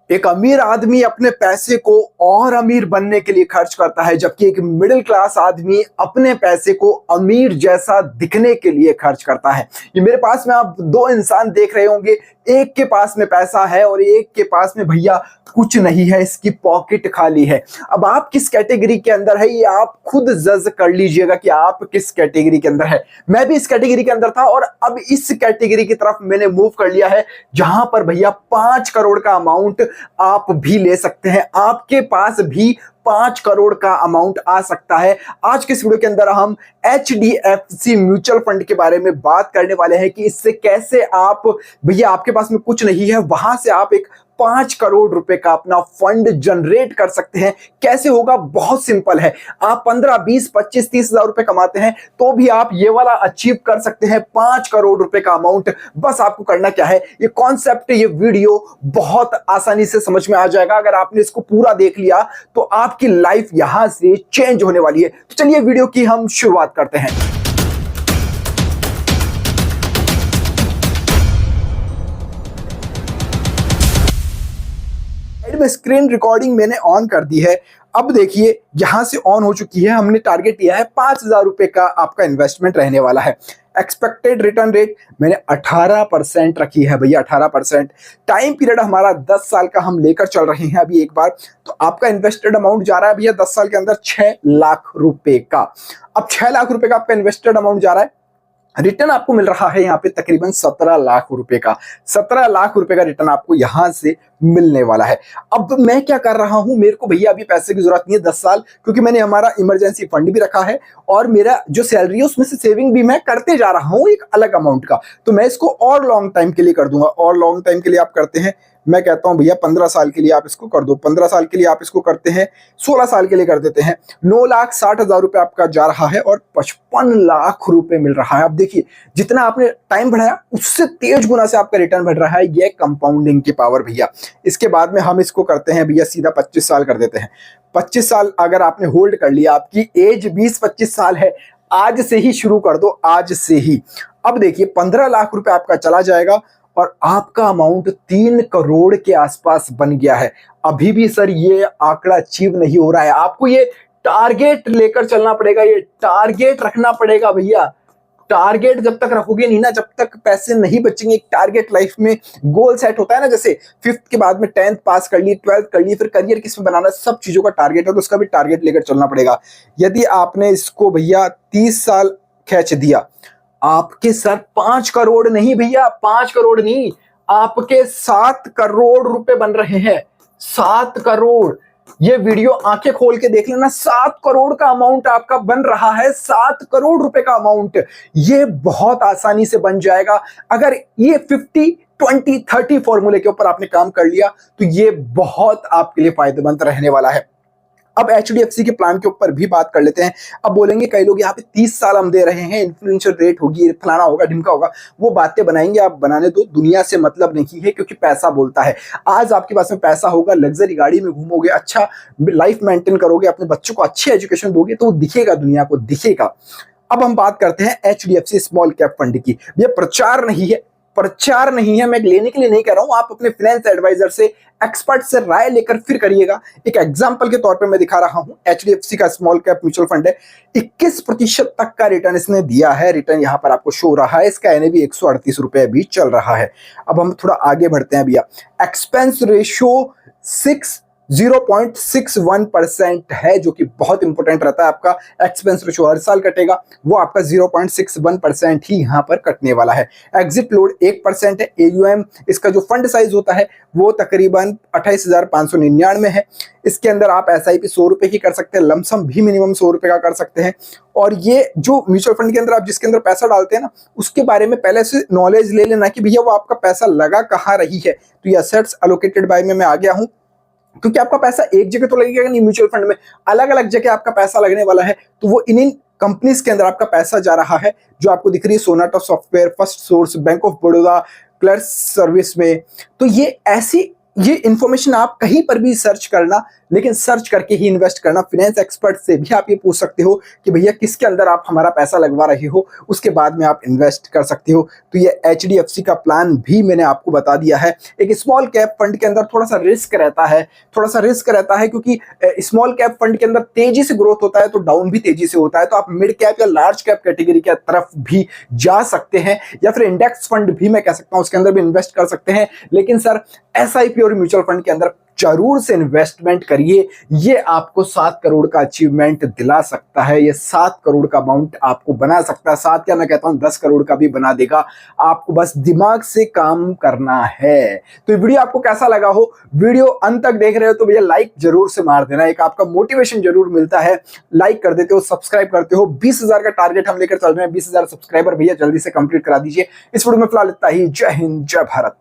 एक अमीर आदमी अपने पैसे को और अमीर बनने के लिए खर्च करता है, जबकि एक मिडिल क्लास आदमी अपने पैसे को अमीर जैसा दिखने के लिए खर्च करता है। ये मेरे पास में आप दो इंसान देख रहे होंगे, एक के पास में पैसा है और एक के पास में भैया कुछ नहीं है, इसकी पॉकेट खाली है। अब आप किस कैटेगरी के अंदर है ये आप खुद जज कर लीजिएगा कि आप किस कैटेगरी के अंदर है। मैं भी इस कैटेगरी के अंदर था और अब इस कैटेगरी की तरफ मैंने मूव कर लिया है, जहां पर भैया 5 करोड़ का अमाउंट आप भी ले सकते हैं। आपके पास भी 5 करोड़ का अमाउंट आ सकता है। आज के इस वीडियो के अंदर हम HDFC म्यूचुअल फंड के बारे में बात करने वाले हैं कि इससे कैसे आप, भैया आपके पास में कुछ नहीं है, वहां से आप एक 5 करोड़ रुपए का अपना फंड जनरेट कर सकते हैं। कैसे होगा? बहुत सिंपल है। आप 15, 20, 25, 30 हजार रुपए कमाते हैं तो भी आप ये वाला अचीव कर सकते हैं, 5 करोड़ रुपए का अमाउंट। बस आपको करना क्या है, ये कॉन्सेप्ट, ये वीडियो बहुत आसानी से समझ में आ जाएगा। अगर आपने इसको पूरा देख लिया तो आपकी लाइफ यहां से चेंज होने वाली है। तो चलिए वीडियो की हम शुरुआत करते हैं। में स्क्रीन रिकॉर्डिंग मैंने ऑन कर दी है। अब देखिए यहां से ऑन हो चुकी है। हमने टारगेट दिया है 5,000 रुपए का आपका इन्वेस्टमेंट रहने वाला है। एक्सपेक्टेड रिटर्न रेट मैंने 18% रखी है भैया, 18%। टाइम पीरियड हमारा 10 साल का हम लेकर चल रहे हैं अभी एक बार। तो आपका इन्वेस्टेड अमाउंट जा रहा है भैया 10 साल के अंदर 6 लाख रुपए का। अब 6 लाख रुपए का आपका इन्वेस्टेड अमाउंट जा रहा है, रिटर्न आपको मिल रहा है यहाँ पे तकरीबन 17 लाख रुपए का। 17 लाख रुपए का रिटर्न आपको यहां से मिलने वाला है। अब मैं क्या कर रहा हूं, मेरे को भैया अभी पैसे की जरूरत नहीं है 10 साल, क्योंकि मैंने हमारा इमरजेंसी फंड भी रखा है और मेरा जो सैलरी है उसमें से सेविंग भी मैं करते जा रहा हूं एक अलग अमाउंट का। तो मैं इसको और लॉन्ग टाइम के लिए कर दूंगा। और लॉन्ग टाइम के लिए आप करते हैं, मैं कहता हूं भैया 15 साल के लिए आप इसको कर दो। 15 साल के लिए आप इसको करते हैं, 16 साल के लिए कर देते हैं। 9,60,000 रुपए आपका जा रहा है और 55 लाख रुपए मिल रहा है। अब देखिए जितना आपने टाइम बढ़ाया उससे तेज गुना से आपका रिटर्न बढ़ रहा है। ये कंपाउंडिंग की पावर भैया। इसके बाद में हम इसको करते हैं भैया सीधा 25 साल कर देते हैं। 25 साल अगर आपने होल्ड कर लिया, आपकी एज 20-25 साल है, आज से ही शुरू कर दो, आज से ही। अब देखिए 15 लाख रुपए आपका चला जाएगा और आपका अमाउंट 3 करोड़ के आसपास बन गया है। अभी भी सर ये आंकड़ा अचीव नहीं हो रहा है। आपको ये टारगेट लेकर चलना पड़ेगा, ये टारगेट रखना पड़ेगा भैया। टारगेट जब तक रखोगे नहीं ना, जब तक पैसे नहीं बचेंगे। एक टारगेट लाइफ में गोल सेट होता है ना, जैसे 5th के बाद में 10th पास कर ली, 12th कर ली, फिर करियर किस में बनाना, सब चीजों का टारगेट है। तो उसका भी टारगेट लेकर चलना पड़ेगा। यदि आपने इसको भैया 30 साल खींच दिया, आपके सर 5 करोड़ नहीं भैया, 5 करोड़ नहीं, आपके 7 करोड़ रुपए बन रहे हैं। 7 करोड़। ये वीडियो आंखें खोल के देख लेना, 7 करोड़ का अमाउंट आपका बन रहा है। 7 करोड़ रुपए का अमाउंट ये बहुत आसानी से बन जाएगा। अगर ये 50-20-30 फॉर्मूले के ऊपर आपने काम कर लिया तो ये बहुत आपके लिए फायदेमंद रहने वाला है। अब HDFC के प्लान के ऊपर भी बात कर लेते हैं। अब बोलेंगे कई लोग यहाँ पे 30 साल हम दे रहे हैं, इन्फ्लुएंशियल रेट होगी, फलाना होगा, ढिमका होगा। वो बातें बनाएंगे, आप बनाने दो, दुनिया से मतलब नहीं है, क्योंकि पैसा बोलता है। आज आपके पास में पैसा होगा, लग्जरी गाड़ी में घूमोगे, अच्छा लाइफ मेंटेन करोगे, अपने बच्चों को अच्छी एजुकेशन दोगे तो वो दिखेगा, दुनिया को दिखेगा। अब हम बात करते हैं HDFC स्मॉल कैप फंड की। ये प्रचार नहीं है, प्रचार नहीं है, मैं लेने के लिए नहीं कह रहा हूं। आप अपने फाइनेंस एडवाइजर से, एक्सपर्ट से राय लेकर फिर करिएगा। एक एग्जांपल के तौर पे मैं दिखा रहा हूं, HDFC का स्मॉल कैप म्यूचुअल फंड है। 21% तक का रिटर्न इसने दिया है। रिटर्न यहां पर आपको शो रहा है। इसका NAV 138 रुपए भी चल रहा है। अब हम थोड़ा आगे बढ़ते हैं भैया। एक्सपेंस रेशियो 0.61% है, जो कि बहुत इंपॉर्टेंट रहता है। आपका एक्सपेंस रेशियो हर साल कटेगा, वो आपका 0.61% ही यहां पर कटने वाला है। एग्जिट लोड 1% है। AUM इसका जो फंड साइज होता है वो तकरीबन 28,599 है। इसके अंदर आप SIP 100 रुपए की कर सकते हैं, लमसम भी मिनिमम 100 रुपए का कर सकते हैं। और ये जो म्यूचुअल फंड के अंदर आप जिसके अंदर पैसा डालते हैं ना, उसके बारे में पहले से नॉलेज ले लेना कि भैया वो आपका पैसा लगा कहाँ रही है। तो ये असेट्स एलोकेटेड बाय में मैं आ गया हूं, क्योंकि आपका पैसा एक जगह तो लगेगा नहीं, म्यूचुअल फंड में अलग अलग जगह आपका पैसा लगने वाला है। तो वो इन कंपनीज के अंदर आपका पैसा जा रहा है, जो आपको दिख रही है, Sonata software, first source, bank of Baroda, clerk service में। तो ये ऐसी ये इन्फॉर्मेशन आप कहीं पर भी सर्च करना, लेकिन सर्च करके ही इन्वेस्ट करना। फाइनेंस एक्सपर्ट से भी आप ये पूछ सकते हो कि भैया किसके अंदर आप हमारा पैसा लगवा रहे हो, उसके बाद में आप इन्वेस्ट कर सकते हो। तो ये HDFC का प्लान भी मैंने आपको बता दिया है। एक स्मॉल कैप फंड के अंदर थोड़ा सा रिस्क रहता है, क्योंकि स्मॉल कैप फंड के अंदर तेजी से ग्रोथ होता है तो डाउन भी तेजी से होता है। तो आप मिड कैप या लार्ज कैप कैटेगरी की तरफ भी जा सकते हैं, या फिर इंडेक्स फंड भी मैं कह सकता हूं उसके अंदर भी इन्वेस्ट कर सकते हैं। लेकिन सर SIP और म्यूचुअल फंड के अंदर जरूर से इन्वेस्टमेंट करिए। ये आपको 7 करोड़ का अचीवमेंट दिला सकता है, ये 7 करोड़ का अमाउंट आपको बना सकता है। 7 क्या मैं कहता हूं 10 करोड़ का भी बना देगा। आपको बस दिमाग से काम करना है। तो ये वीडियो आपको कैसा लगा हो, वीडियो अंत तक देख रहे हो तो भैया लाइक जरूर से मार देना, एक आपका मोटिवेशन जरूर मिलता है। लाइक कर देते हो, सब्सक्राइब करते हो। 20,000 का टारगेट हम लेकर चल रहे हैं, 20,000 सब्सक्राइबर भैया जल्दी से कंप्लीट करा दीजिए। इस वीडियो में फिलहाल इतना ही। जय हिंद, जय भारत।